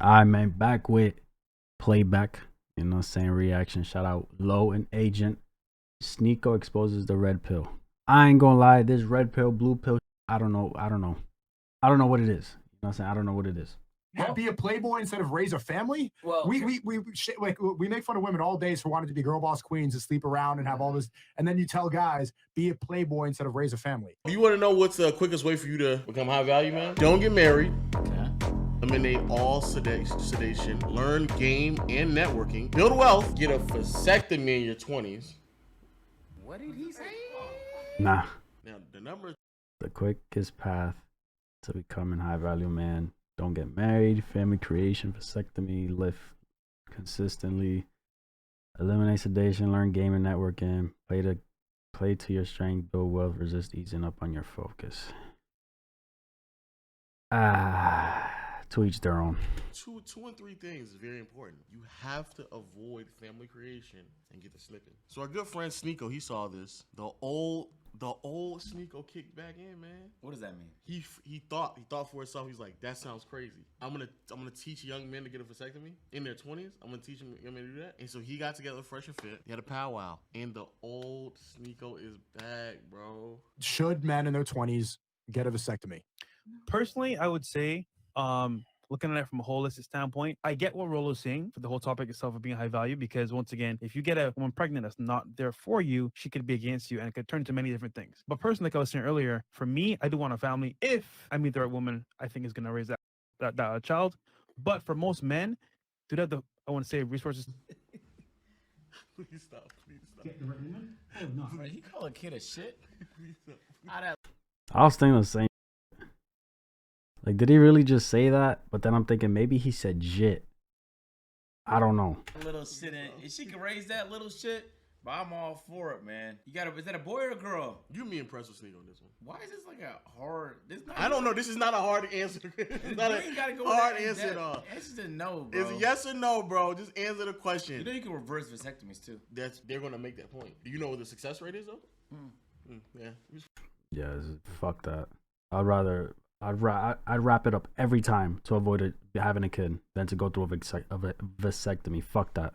I meant back with Playback. You know what I'm saying? Reaction. Shout out Low and Agent. Sneako exposes the red pill. I ain't gonna lie, this red pill, blue pill, I don't know what it is. You know what I'm saying? I don't know what it is. Be a playboy instead of raise a family. Well, we make fun of women all day for wanting to be girl boss queens and sleep around and have all this, and then you tell guys be a playboy instead of raise a family. You want to know what's the quickest way for you to become high value, man? Don't get married. Okay. Eliminate all sedation. Learn game and networking. Build wealth. Get a vasectomy in your 20s. What did he say? Nah. Now the number. The quickest path to becoming high value man. Don't get married. Family creation. Vasectomy. Live consistently. Eliminate sedation. Learn game and networking. Play to your strength. Build wealth. Resist easing up on your focus. To each their own. Two and three things is very important. You have to avoid family creation and get the slipping. So our good friend Sneako, he saw this. The old Sneako kicked back in, man. What does that mean? He thought for himself. He's like, that sounds crazy. I'm gonna teach young men to get a vasectomy in their 20s. I'm gonna teach them young men to do that. And so he got together fresh and fit. He had a powwow, and the old Sneako is back, bro. Should men in their 20s get a vasectomy? Personally, I would say, looking at it from a holistic standpoint, I get what Rolo's saying for the whole topic itself of being high value, because once again, if you get a woman pregnant that's not there for you, she could be against you and it could turn to many different things. But personally, like I was saying earlier, for me, I do want a family if I meet the right woman I think is going to raise that child. But for most men, do that, I want to say resources. Please stop. Get the right woman? Oh, no. Right, he call a kid a shit? I was thinking the same. Like, did he really just say that? But then I'm thinking maybe he said shit. I don't know. Little shit, if she can raise that little shit, but I'm all for it, man. Is that a boy or a girl? You me impressed with Sneako on this one. Why is this like a hard? I don't know. This is not a hard answer. It's not a hard answer at all. Answer to no, bro. It's a yes or no, bro. Just answer the question. You know you can reverse vasectomies too. They're gonna make that point. Do you know what the success rate is though? Yeah, fuck that. I'd wrap it up every time to avoid having a kid than to go through a vasectomy. Fuck that.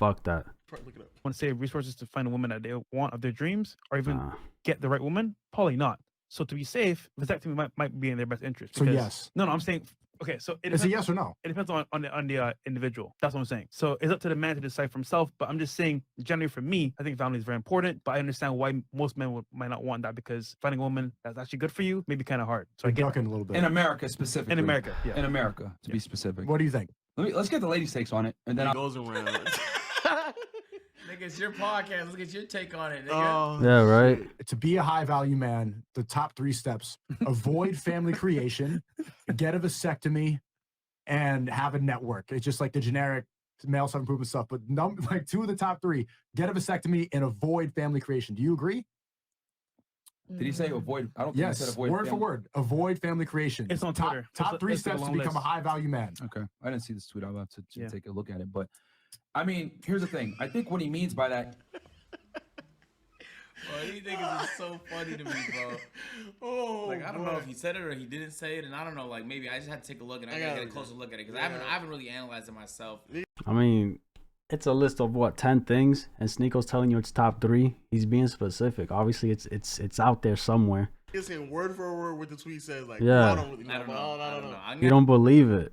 Look it up. I want to say resources to find a woman that they want of their dreams, or even get the right woman. Probably not. So to be safe, vasectomy might be in their best interest. So yes. No, I'm saying. Okay, so it's a yes or no. It depends on the individual. That's what I'm saying. So it's up to the man to decide for himself. But I'm just saying, generally for me, I think family is very important. But I understand why most men might not want that, because finding a woman that's actually good for you may be kind of hard. So I get a little bit in America specifically. In America, yeah. In America, to be specific. What do you think? Let's get the ladies' takes on it, and then goes around. Nigga, it's your podcast. Let's get your take on it, nigga. Yeah, right. To be a high value man, the top 3 steps: avoid family creation, get a vasectomy, and have a network. It's just like the generic male self-improvement stuff. But like 2 of the top 3: get a vasectomy and avoid family creation. Do you agree? Did he say avoid? I don't think he said avoid. Word for word. Avoid family creation. It's on Twitter. Top 3 steps to become a high value man. Okay. I didn't see this tweet. I'll have to take a look at it. But I mean, here's the thing. I think what he means by that. Bro, these niggas is so funny to me, bro. I don't know if he said it or he didn't say it, and I don't know. Like, maybe I just had to take a look, and I gotta get a closer look at it, because I haven't really analyzed it myself. I mean, it's a list of what, 10 things, and Sneako's telling you it's top 3. He's being specific. Obviously, it's out there somewhere. It's in word for word what the tweet says. Like, yeah. I don't really know. I don't know. You don't believe it.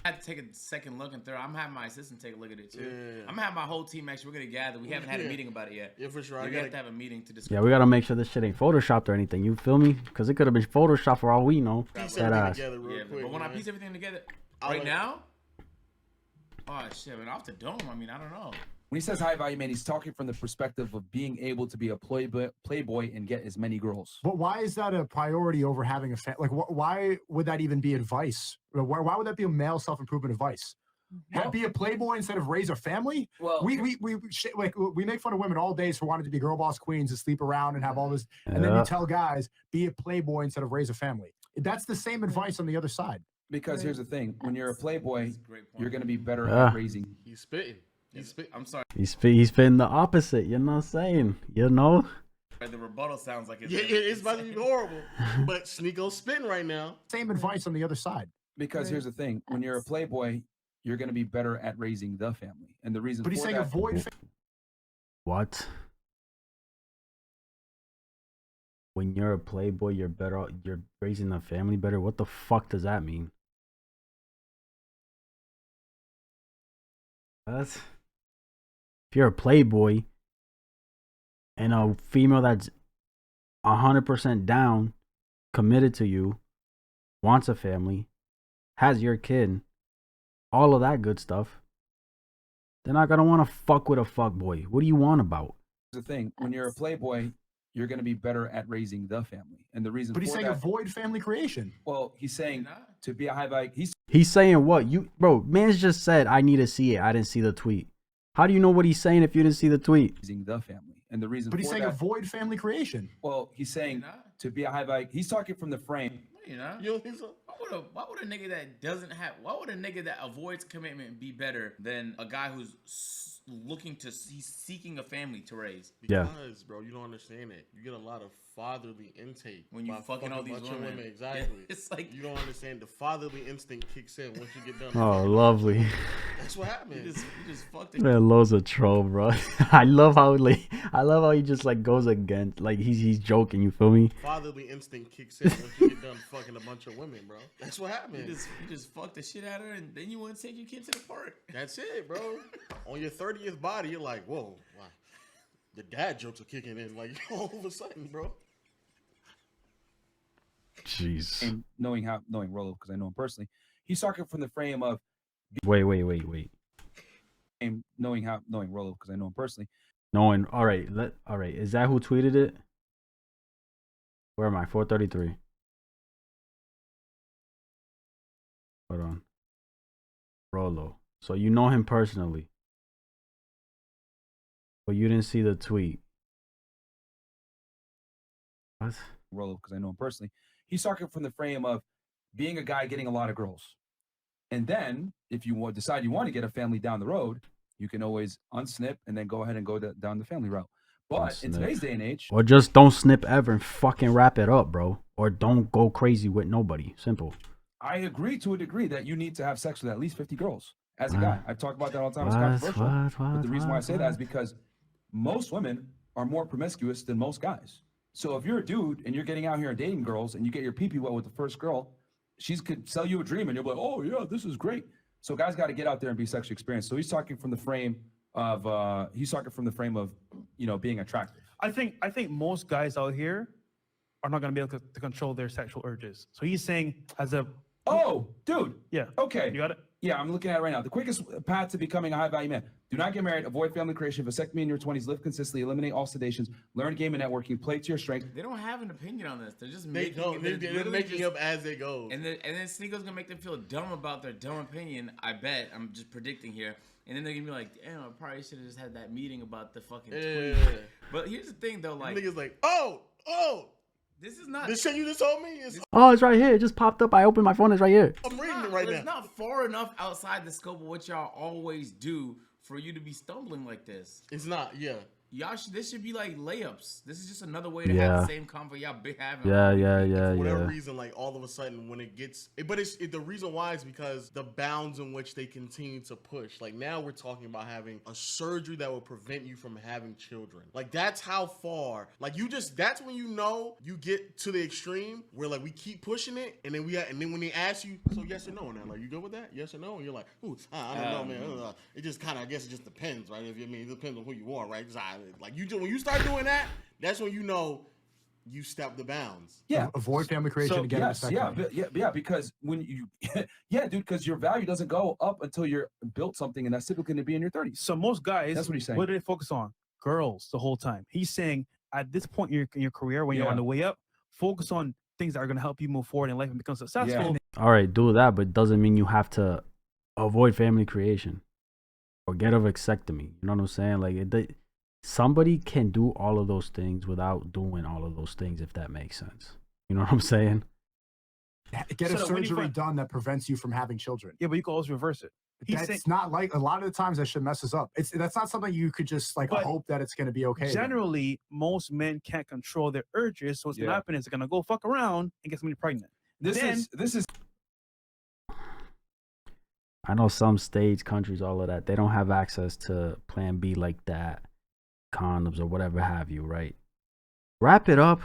I had to take a second look and third. I'm having my assistant take a look at it too. Yeah. I'm gonna have my whole team actually. We're gonna gather. We haven't had a meeting about it yet. Yeah, for sure. We have to have a meeting to discuss. Yeah, we gotta make sure this shit ain't photoshopped or anything. You feel me? Because it could have been photoshopped for all we know. That ass. But when I piece everything together right now, oh shit, man, off the dome. I mean, I don't know. When he says high value man, he's talking from the perspective of being able to be a playboy and get as many girls. But why is that a priority over having a family? Like, why would that even be advice? Why would that be a male self-improvement advice? Be a playboy instead of raise a family? Well, we make fun of women all day for wanting to be girl boss queens and sleep around and have all this, and then you tell guys be a playboy instead of raise a family. That's the same advice on the other side. Because here's the thing: when you're a playboy, you're going to be better at raising. He's spitting. I'm sorry. He's spitting the opposite. You know what I'm saying? You know. The rebuttal sounds like it's about to be horrible. But Sneako's spitting right now. Same advice on the other side. Because here's the thing: when you're a playboy, you're going to be better at raising the family, and the reason. But he's saying avoid. What? When you're a playboy, you're better. You're raising a family better. What the fuck does that mean? What? If you're a playboy and a female that's 100% down, committed to you, wants a family, has your kid, all of that good stuff, they're not gonna want to fuck with a fuck boy. What do you want about? The thing: when you're a playboy, you're going to be better at raising the family, and the reason. But he's saying avoid family creation. Well, he's saying to be a high value. He's saying what? Bro, man's just said I need to see it. I didn't see the tweet. How do you know what he's saying if you didn't see the tweet? Raising the family, and the reason. But he's saying avoid family creation. Well, he's saying to be a high value. He's talking from the frame. You know, why would a nigga that doesn't have? Why would a nigga that avoids commitment be better than a guy who's he's seeking a family to raise? Because, bro, you don't understand it. You get a lot of fatherly intake when you fucking all these women. Exactly. Yeah, it's like you don't understand. The fatherly instinct kicks in once you get done. Oh, lovely. That's what happens. You just fucked it. Man, Lo's a troll, bro. I love how he just like goes against, like he's joking. You feel me? Fatherly instinct kicks in once you get done fucking a bunch of women, bro. That's what happens. You just fuck the shit out of her, and then you want to take your kid to the park. That's it, bro. On your 30th body, you're like, whoa, wow. The dad jokes are kicking in, like all of a sudden, bro. Jeez. And knowing Rolo, because I know him personally, he's talking from the frame of. Wait. And knowing Rolo, because I know him personally. All right. Is that who tweeted it? Where am I? 433. Hold on. Rolo. So you know him personally, but you didn't see the tweet. What? Rolo, because I know him personally. He's talking from the frame of being a guy getting a lot of girls. And then if you decide you want to get a family down the road, you can always unsnip and then go ahead and go down the family route. But in today's day and age, or just don't snip ever and fucking wrap it up, bro. Or don't go crazy with nobody. Simple. I agree to a degree that you need to have sex with at least 50 girls as a guy. I talk about that all the time. It's controversial. But the reason why I say that is because most women are more promiscuous than most guys. So if you're a dude and you're getting out here and dating girls and you get your pee-pee wet with the first girl, she could sell you a dream and you'll be like, oh yeah, this is great. So guys got to get out there and be sexually experienced. So he's talking from the frame of being attractive. I think most guys out here are not going to be able to control their sexual urges. So he's saying dude. Yeah. Okay. You got it? Yeah, I'm looking at it right now. The quickest path to becoming a high-value man. Do not get married. Avoid family creation. Vasectomy in your 20s. Live consistently. Eliminate all sedations. Learn game and networking. Play to your strength. They don't have an opinion on this. They're just making up as they go. And then Sneako's gonna make them feel dumb about their dumb opinion. I bet. I'm just predicting here. And then they're gonna be like, damn, I probably should have just had that meeting about the fucking tweet. But here's the thing, though. Like, niggas like, oh. This is not. This shit you just told me? It's right here. It just popped up. I opened my phone. It's right here. I'm reading it right now. It's not far enough outside the scope of what y'all always do for you to be stumbling like this. It's not, yeah. This should be like layups. This is just another way to have the same convo y'all been having. Yeah. For whatever reason, like all of a sudden when it gets, the reason why is because the bounds in which they continue to push. Like now we're talking about having a surgery that will prevent you from having children. Like that's how far. Like that's when you know you get to the extreme where like we keep pushing it, and then when they ask you, so yes or no, now like you good with that? Yes or no? And you're like, I don't know, man. It just kind of, I guess it just depends, right? It depends on who you are, right? Like when you start doing that, that's when you know you step the bounds. Yeah, avoid family creation again. Yeah, because when you, dude, because your value doesn't go up until you're built something, and that's typically going to be in your 30s. So most guys, that's what he's saying. What do they focus on? Girls the whole time. He's saying at this point in your career, when you're on the way up, focus on things that are going to help you move forward in life and become successful. Yeah. All right, do that, but doesn't mean you have to avoid family creation or get a vasectomy. You know what I'm saying? Like somebody can do all of those things without doing all of those things, if that makes sense. You know what I'm saying? Get a surgery done that prevents you from having children. Yeah, but you can always reverse it. That's not like a lot of the times that shit messes up. That's not something you could just like hope that it's going to be okay. Generally, most men can't control their urges, so what's going to happen is they're going to go fuck around and get somebody pregnant. This is I know some states, countries, all of that, they don't have access to Plan B like that, condoms or whatever have you, right? Wrap it up.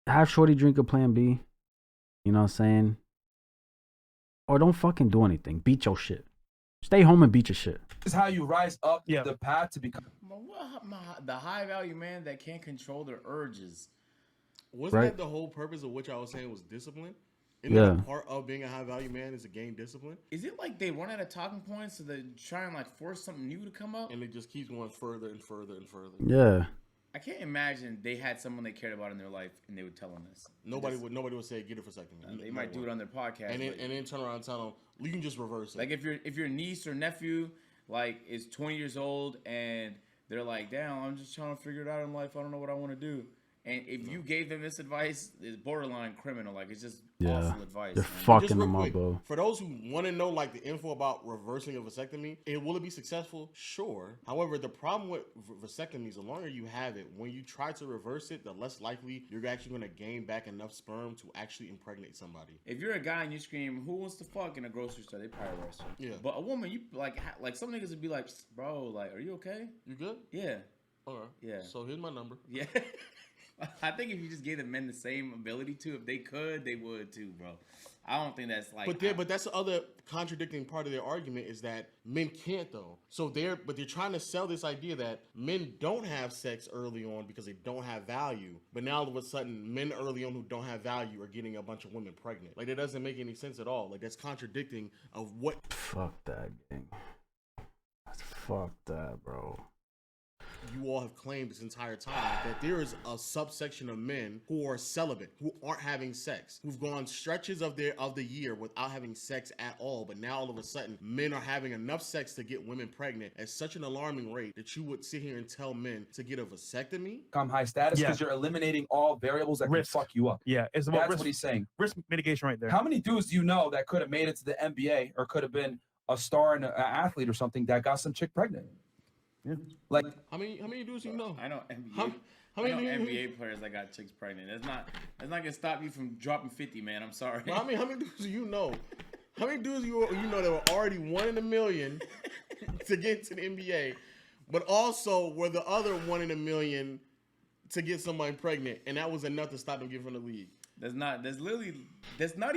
Have Shorty drink a Plan B. You know what I'm saying? Or don't fucking do anything. Beat your shit. Stay home and beat your shit. This is how you rise up the path to become The high value man that can't control their urges. Wasn't that the whole purpose of which I was saying was discipline? Isn't that part of being a high value man is to gain discipline? Is it like they run out of talking points so they try and like force something new to come up? And it just keeps going further and further and further. Yeah. I can't imagine they had someone they cared about in their life and they would tell them this. Nobody would say get a vasectomy. They might do it on their podcast. And then turn around and tell them, you can just reverse it. Like if your niece or nephew like is 20 years old and they're like, damn, I'm just trying to figure it out in life. I don't know what I want to do. And if you gave them this advice, it's borderline criminal. Like, it's just awful advice. You're fucking them up, bro. For those who want to know, like, the info about reversing a vasectomy, will it be successful? Sure. However, the problem with vasectomies, the longer you have it, when you try to reverse it, the less likely you're actually going to gain back enough sperm to actually impregnate somebody. If you're a guy and you scream, who wants to fuck in a grocery store, they probably arrest you. Yeah. But a woman, you, like some niggas would be like, bro, like, are you okay? You good? Yeah. All right. Yeah. So here's my number. Yeah. I think if you just gave the men the same ability to, if they could, they would too, bro. I don't think that's like. But that's the other contradicting part of their argument is that men can't though. So they're trying to sell this idea that men don't have sex early on because they don't have value. But now all of a sudden, men early on who don't have value are getting a bunch of women pregnant. Like that doesn't make any sense at all. Like that's contradicting of what. Fuck that, gang. Fuck that, bro. You all have claimed this entire time that there is a subsection of men who are celibate, who aren't having sex, who've gone stretches of the year without having sex at all. But now all of a sudden, men are having enough sex to get women pregnant at such an alarming rate that you would sit here and tell men to get a vasectomy. Become high status because you're eliminating all variables that can fuck you up. Yeah, it's about That's what he's saying. Risk mitigation right there. How many dudes do you know that could have made it to the NBA or could have been a star and an athlete or something that got some chick pregnant? Yeah. Like how many dudes you know? I know NBA. How many NBA players that got chicks pregnant? That's not gonna stop you from dropping 50, man. I'm sorry. Well, how many dudes do you know? How many dudes you know that were already 1 in a million to get to the NBA, but also were the other 1 in a million to get somebody pregnant, and that was enough to stop them getting from the league? That's not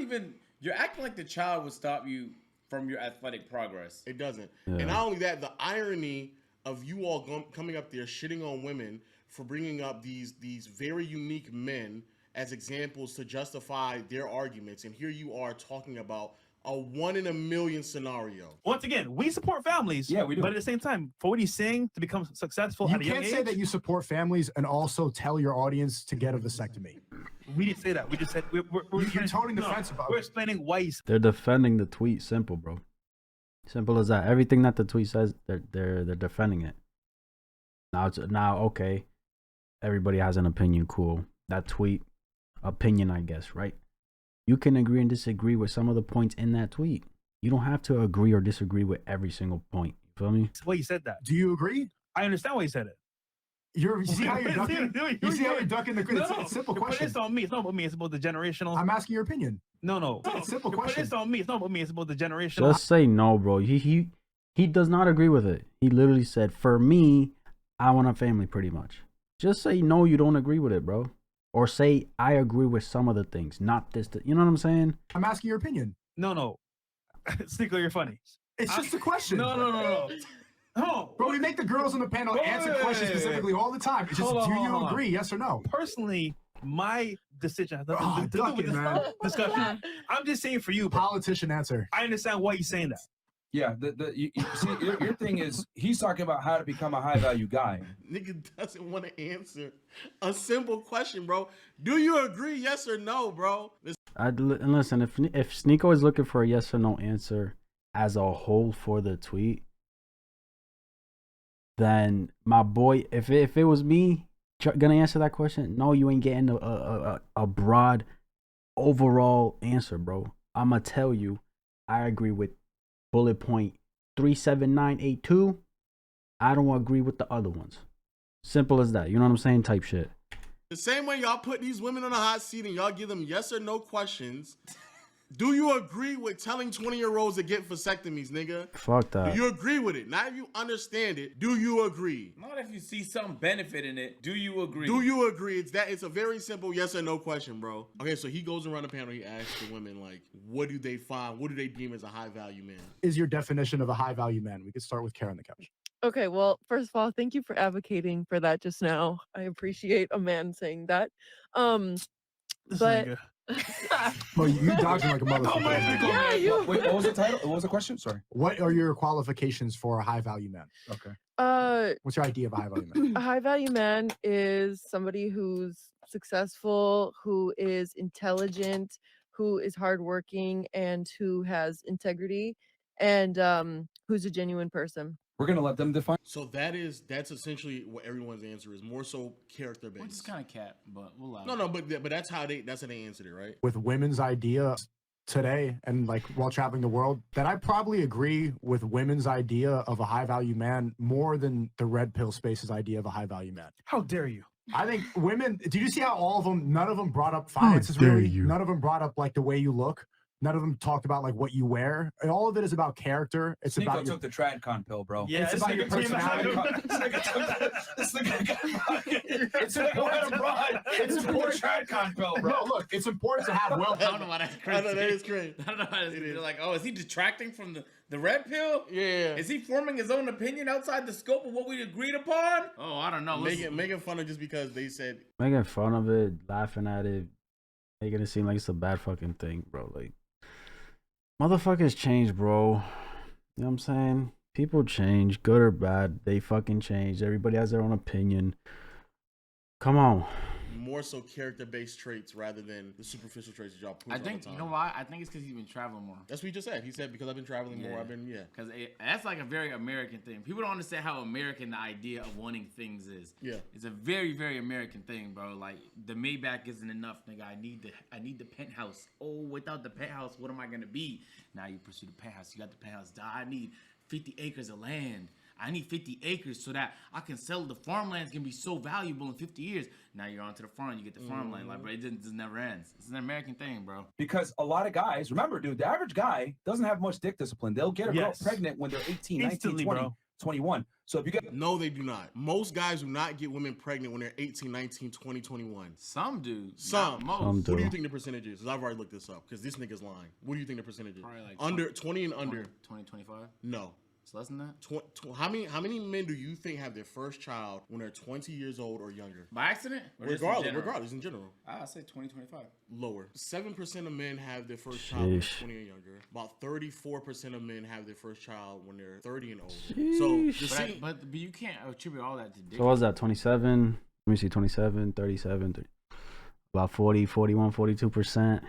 even. You're acting like the child would stop you from your athletic progress. It doesn't. Yeah. And not only that, the irony of you all coming up there shitting on women for bringing up these very unique men as examples to justify their arguments, and here you are talking about a 1 in a million scenario. Once again, we support families. Yeah, we do. But at the same time, for what he's saying to become successful at a young age, you can't say that you support families and also tell your audience to get a vasectomy. We didn't say that. We just said you're toning the fence about it. We're explaining why he's. They're defending the tweet. Simple, bro. Simple as that. Everything that the tweet says, they're defending it. Now, okay. Everybody has an opinion. Cool. That tweet, opinion, I guess, right? You can agree and disagree with some of the points in that tweet. You don't have to agree or disagree with every single point. You feel me? Well, you said that. Do you agree? I understand why you said it. You see how you're ducking? You see how you're ducking the question? It's a simple question. It's on me. It's not about me. It's about the generational. I'm asking your opinion. No. It's a simple question. It's on me. It's not about me. It's about the generational. Just say no, bro. He does not agree with it. He literally said, for me, I want a family pretty much. Just say no, you don't agree with it, bro. Or say, I agree with some of the things, not this. You know what I'm saying? I'm asking your opinion. No. Sneako, you're funny. It's just a question. No. No. Bro, we make the girls on the panel answer questions specifically all the time. It's just, do you agree, yes or no? Personally, my decision has nothing to do with this discussion. I'm just saying for you. Politician answer. I understand why you're saying that. Yeah, you see, your thing is he's talking about how to become a high value guy. Nigga doesn't want to answer a simple question, bro. Do you agree, yes or no, bro? And listen, if Sneako is looking for a yes or no answer as a whole for the tweet, then my boy, if it was me gonna answer that question, no, you ain't getting a broad overall answer, bro. I'ma tell you, I agree with bullet point 37982. I don't agree with the other ones. Simple as that. You know what I'm saying? Type shit. The same way y'all put these women on a hot seat and y'all give them yes or no questions, Do you agree with telling 20-year-olds to get vasectomies, nigga? Fuck that. Do you agree with it? Not if you understand it. Do you agree? Not if you see some benefit in it. Do you agree? Do you agree? It's a very simple yes or no question, bro. Okay, so he goes around the panel. He asks the women, like, what do they find? What do they deem as a high value man? Is your definition of a high value man? We could start with Kara on the couch. Okay, well, first of all, thank you for advocating for that just now. I appreciate a man saying that. But Well, you dodging like a motherfucker. yeah, you. Wait, what was the title? What was the question? Sorry. What are your qualifications for a high value man? Okay. What's your idea of a high value man? A high value man is somebody who's successful, who is intelligent, who is hardworking, and who has integrity, and who's a genuine person. We're gonna let them define. So that's essentially what everyone's answer is. More so character based. Which is kind of cap, but we'll allow No, but that's how they answered it, right? With women's idea today and like while traveling the world, that I probably agree with women's idea of a high value man more than the red pill space's idea of a high value man. How dare you? I think women, did you see how all of them, none of them brought up finances really? None of them brought up like the way you look. None of them talked about like what you wear. And all of it is about character. It's Sneako about took the TradCon pill, bro. Yeah, it's about your personality. It's important. It's important. TradCon pill, bro. No, look, it's important to have well. I don't know why that's crazy. I know, that is crazy. I don't know why they're like, oh, is he detracting from the red pill? Yeah. Is he forming his own opinion outside the scope of what we agreed upon? Oh, I don't know. Making fun of just because they said. Making fun of it, laughing at it, making it seem like it's a bad fucking thing, bro. Like, motherfuckers change, bro. You know what I'm saying? People change, good or bad. They fucking change. Everybody has their own opinion. Come on. More so character-based traits rather than the superficial traits that y'all push I all think, the time. you know why? I think it's because he's been traveling more. That's what he just said. He said, because I've been traveling more, I've been, Because that's like a very American thing. People don't understand how American the idea of wanting things is. Yeah. It's a very, very American thing, bro. Like, the Maybach isn't enough, nigga. I need the penthouse. Oh, without the penthouse, what am I going to be? Now you pursue the penthouse. You got the penthouse. I need 50 acres of land. I need 50 acres so that I can sell the farmlands can be so valuable in 50 years. Now you're onto the farm, you get the farmland. Like, bro, it just never ends. It's an American thing, bro. Because a lot of guys, remember, dude, the average guy doesn't have much dick discipline. They'll get a girl pregnant when they're 18, 19, 20, 21. So if you get... No, they do not. Most guys do not get women pregnant when they're 18, 19, 20, 21. Some do. Some. Most. Some What do you think the percentage is? Because I've already looked this up. Because this nigga's lying. What do you think the percentage is? Probably like under 20 and under. 20, 25? No. It's less than that? How many men do you think have their first child when they're 20 years old or younger? By accident? Or Regardless, in general. I say 20, 25. Lower. 7% of men have their first child when they're 20 and younger. About 34% of men have their first child when they're 30 and older. So, but you can't attribute all that to dick. So what was that, 27? Let me see, 27, 37, about 40, 41, 42%.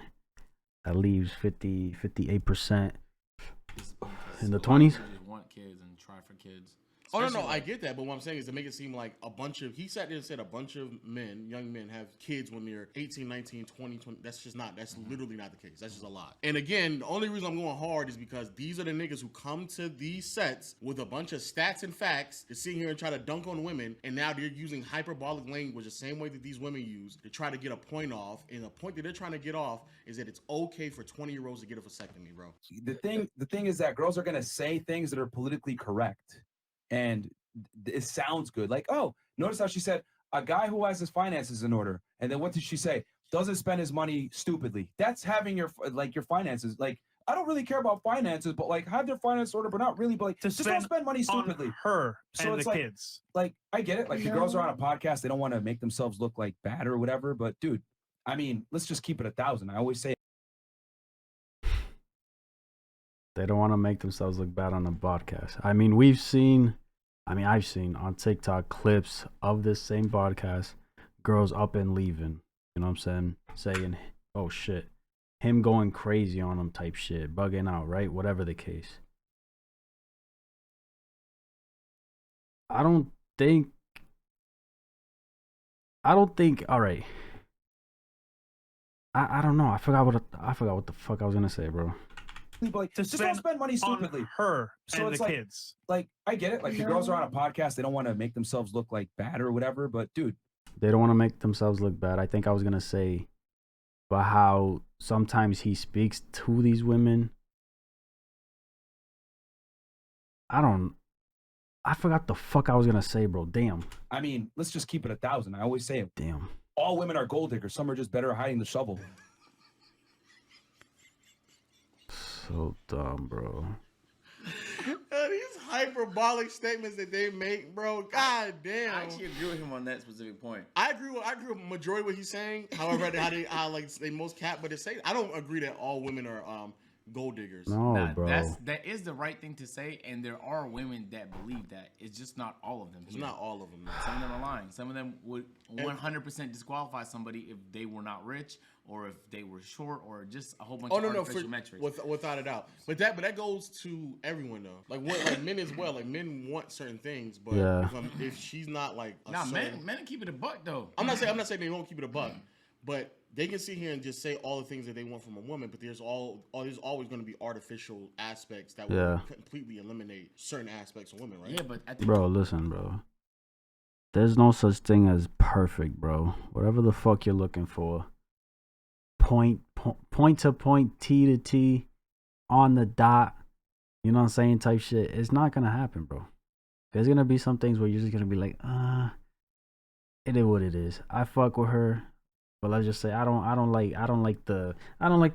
That leaves 50, 58% in the 20s. Want kids and try for kids. Oh, no, I get that. But what I'm saying is to make it seem like he sat there and said a bunch of men, young men, have kids when they're 18, 19, 20. That's literally not the case. That's just a lot. And again, the only reason I'm going hard is because these are the niggas who come to these sets with a bunch of stats and facts to sit here and try to dunk on women. And now they're using hyperbolic language the same way that these women use to try to get a point off. And the point that they're trying to get off is that it's okay for 20-year-olds to get a vasectomy, bro. The thing is that girls are going to say things that are politically correct. And it sounds good. Like, oh, notice how she said, a guy who has his finances in order. And then what did she say? Doesn't spend his money stupidly. That's having your finances. Like, I don't really care about finances, but like have their finances in order, but not really. But like, just don't spend money stupidly. On her so and it's the like, kids. Like, I get it. Like the girls are on a podcast. They don't want to make themselves look like bad or whatever. But dude, I mean, let's just keep it 1,000. I always say They don't want to make themselves look bad on the podcast. I mean, I've seen on TikTok clips of this same podcast, girls up and leaving. You know what I'm saying? Saying, oh shit, him going crazy on them type shit, bugging out, right? Whatever the case. I don't think, all right. I don't know. I forgot what the fuck I was gonna say, bro. Like, just don't spend money stupidly. On her so and it's the like, kids. Like, I get it. Like, the girls are on a podcast. They don't want to make themselves look like bad or whatever. But, dude. They don't want to make themselves look bad. I think I was going to say, but how sometimes he speaks to these women. I forgot the fuck I was gonna say, bro. Damn. I mean, let's just keep it 1,000. I always say it. Damn. All women are gold diggers. Some are just better at hiding the shovel. So dumb, bro. These hyperbolic statements that they make, bro. God damn. I actually agree with him on that specific point. I agree with majority of what he's saying. However, how they most cap, but it's saying I don't agree that all women are gold diggers. No, bro. That is the right thing to say, and there are women that believe that. It's just not all of them. It's not all of them. No. Some of them are lying. Some of them would 100% disqualify somebody if they were not rich, or if they were short, or just a whole bunch of artificial metrics. Without a doubt. But that goes to everyone though. Like men as well. Like men want certain things, but if she's not like men keep it a buck though. I'm not saying they won't keep it a buck, but they can sit here and just say all the things that they want from a woman, but there's always going to be artificial aspects that will completely eliminate certain aspects of women, right? Yeah, but I think bro, listen, bro. There's no such thing as perfect, bro. Whatever the fuck you're looking for, point to point, T to T, on the dot, you know what I'm saying, type shit. It's not gonna happen, bro. There's gonna be some things where you're just gonna be like, it is what it is. I fuck with her. But let's just say I don't like the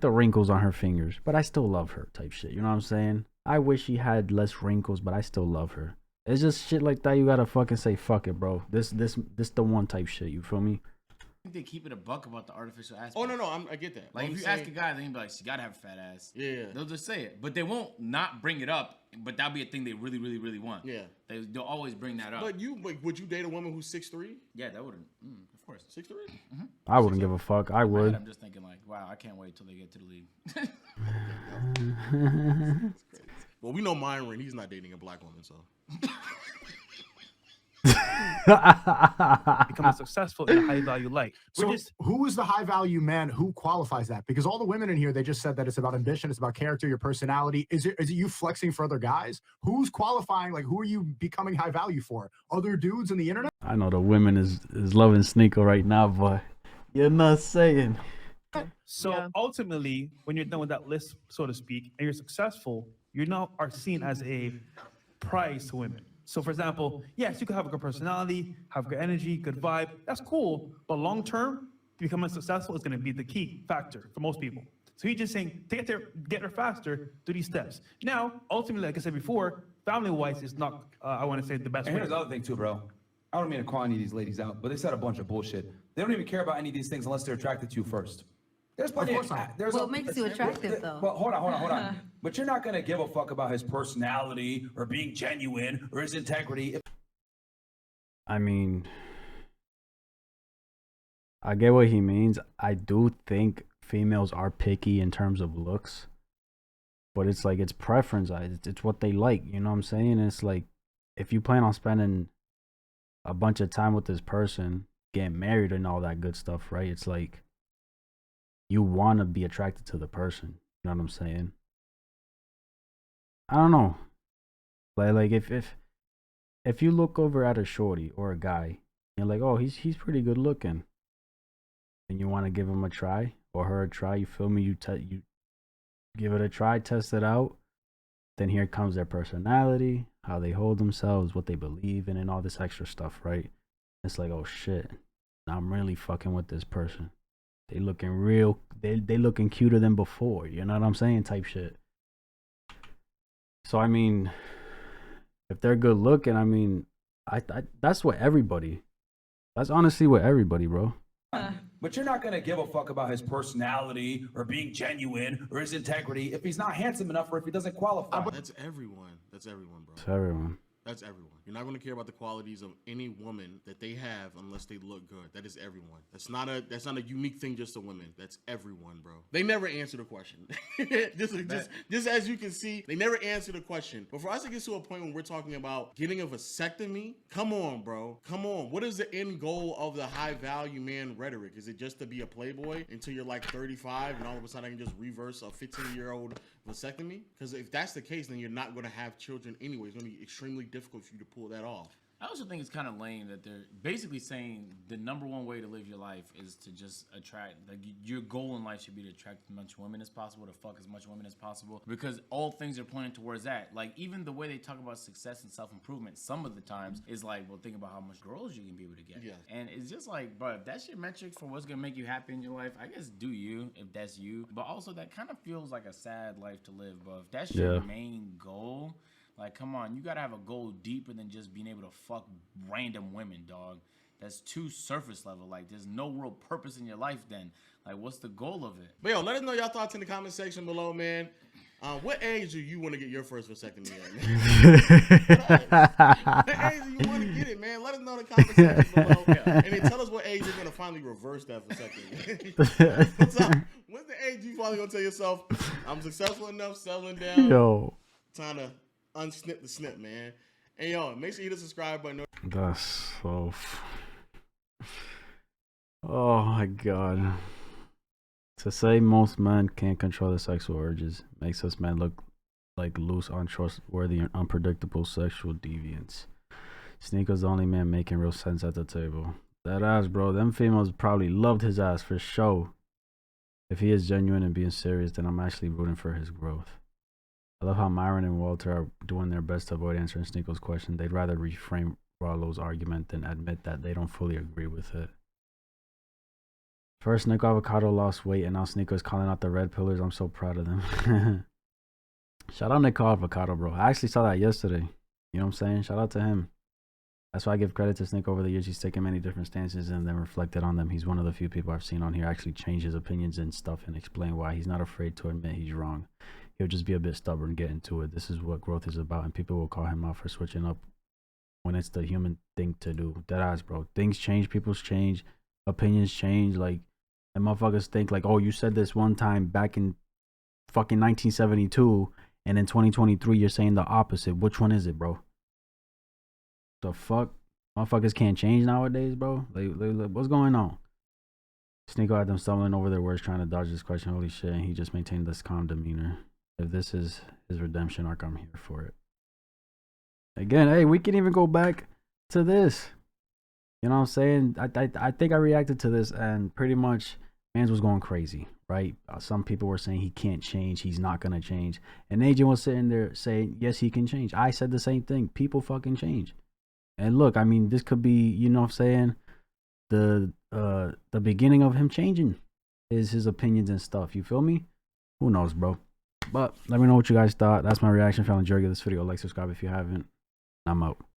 wrinkles on her fingers, but I still love her type shit. You know what I'm saying? I wish she had less wrinkles, but I still love her. It's just shit like that. You gotta fucking say fuck it, bro. This the one type shit. You feel me? I think they keep it a buck about the artificial aspect. Oh no, I get that. Like if you ask a guy, then he'll be like, "She gotta have a fat ass." Yeah, they'll just say it, but they won't not bring it up. But that'll be a thing they really, really, really want. Yeah, they'll always bring that up. But would you date a woman who's 6'3"? Yeah, that wouldn't. Of course, 6'3". Mm-hmm. I wouldn't give a fuck. I would. I'm just thinking like, wow, I can't wait till they get to the league. That's crazy. Well, we know Myron. He's not dating a black woman, so. Become successful in a high value life. So who is the high value man? Who qualifies that? Because all the women in here, they just said that it's about ambition, it's about character, your personality. Is it you flexing for other guys? Who's qualifying? Like, who are you becoming high value for? Other dudes in the internet? I know the women is loving Sneako right now, but you're not saying. So ultimately, when you're done with that list, so to speak, and you're successful, you now are seen as a prize to women. So for example, yes, you could have a good personality, have good energy, good vibe. That's cool. But long term, becoming successful is going to be the key factor for most people. So he's just saying, to get there faster, do these steps. Now, ultimately, like I said before, family-wise is not, I want to say, the best And way. here's the other thing too, bro. I don't mean to call any of these ladies out, but they said a bunch of bullshit. They don't even care about any of these things unless they're attracted to you first. There's plenty of what makes you attractive, though? Well, hold on. But you're not gonna give a fuck about his personality or being genuine or his integrity. I mean, I get what he means. I do think females are picky in terms of looks, but it's like it's preference. It's what they like. You know what I'm saying? It's like if you plan on spending a bunch of time with this person, getting married and all that good stuff, right? It's like you want to be attracted to the person. You know what I'm saying? I don't know. Like if you look over at a shorty or a guy, you're like, oh, he's pretty good looking, and you want to give him a try or her a try. You feel me? You give it a try, test it out. Then here comes their personality, how they hold themselves, what they believe in, and all this extra stuff, right? It's like, oh shit, now I'm really fucking with this person. They looking real. They looking cuter than before. You know what I'm saying? Type shit. So I mean, if they're good looking, I mean, I that's what everybody. That's honestly what everybody, bro. But you're not gonna give a fuck about his personality or being genuine or his integrity if he's not handsome enough or if he doesn't qualify. That's everyone. That's everyone, bro. It's everyone. That's everyone. You're not going to care about the qualities of any woman that they have unless they look good. That is everyone. That's not a unique thing just to women. That's everyone, bro. They never answer the question. just as you can see, they never answer the question. But for us to get to a point when we're talking about getting a vasectomy, come on, bro. Come on. What is the end goal of the high value man rhetoric? Is it just to be a playboy until you're like 35 and all of a sudden I can just reverse a 15-year-old vasectomy? Because if that's the case, then you're not going to have children anyway. It's going to be extremely difficult for you to pull that off. I also think it's kind of lame that they're basically saying the number one way to live your life is to just attract, like your goal in life should be to attract as much women as possible, to fuck as much women as possible, because all things are pointing towards that. Like even the way they talk about success and self-improvement some of the times is like, well, think about how much girls you can be able to get. Yeah. And it's just like, bro, if that's your metric for what's gonna make you happy in your life, I guess do you, if that's you. But also that kind of feels like a sad life to live, bro. If that's your main goal, like, come on, you gotta have a goal deeper than just being able to fuck random women, dog. That's too surface level. Like, there's no real purpose in your life then. Like, what's the goal of it? But yo, let us know y'all thoughts in the comment section below, man. What age do you want to get your first vasectomy at, man? What age do you want to get it, man? Let us know in the comment section below. And then tell us what age you're going to finally reverse that vasectomy. When's the age you finally going to tell yourself, I'm successful enough, settling down, time to unsnip the snip, man. And yo, make sure you hit the subscribe button. That's so... Oh my god. To say most men can't control their sexual urges makes us men look like loose, untrustworthy, and unpredictable sexual deviants. Sneako's the only man making real sense at the table. That ass, bro. Them females probably loved his ass for sure. If he is genuine and being serious, then I'm actually rooting for his growth. I love how Myron and Walter are doing their best to avoid answering Sneako's question. They'd rather reframe Rollo's argument than admit that they don't fully agree with it. First, Sneako Avocado lost weight, and now Sneako is calling out the red pillars. I'm so proud of them. Shout out Sneako Avocado, bro. I actually saw that yesterday. You know what I'm saying? Shout out to him. That's why I give credit to Sneako over the years. He's taken many different stances and then reflected on them. He's one of the few people I've seen on here actually change his opinions and stuff and explain why. He's not afraid to admit he's wrong. He'll just be a bit stubborn, get into it. This is what growth is about, and people will call him out for switching up when it's the human thing to do. Deadass, bro. Things change, people's change, opinions change. Like, and motherfuckers think like, oh, you said this one time back in fucking 1972, and in 2023 you're saying the opposite. Which one is it, bro? The fuck? Motherfuckers can't change nowadays, bro. Like what's going on? Sneako had them stumbling over their words trying to dodge this question. Holy shit, and he just maintained this calm demeanor. If this is his redemption arc, I'm here for it. Again, hey, we can even go back to this. You know what I'm saying? I think I reacted to this and pretty much mans was going crazy, right? Some people were saying he can't change, he's not gonna change. And Agent was sitting there saying, yes, he can change. I said the same thing. People fucking change. And look, I mean, this could be, you know what I'm saying, the beginning of him changing his opinions and stuff. You feel me? Who knows, bro? But let me know what you guys thought. That's my reaction. If y'all enjoyed this video, like, subscribe if you haven't. I'm out.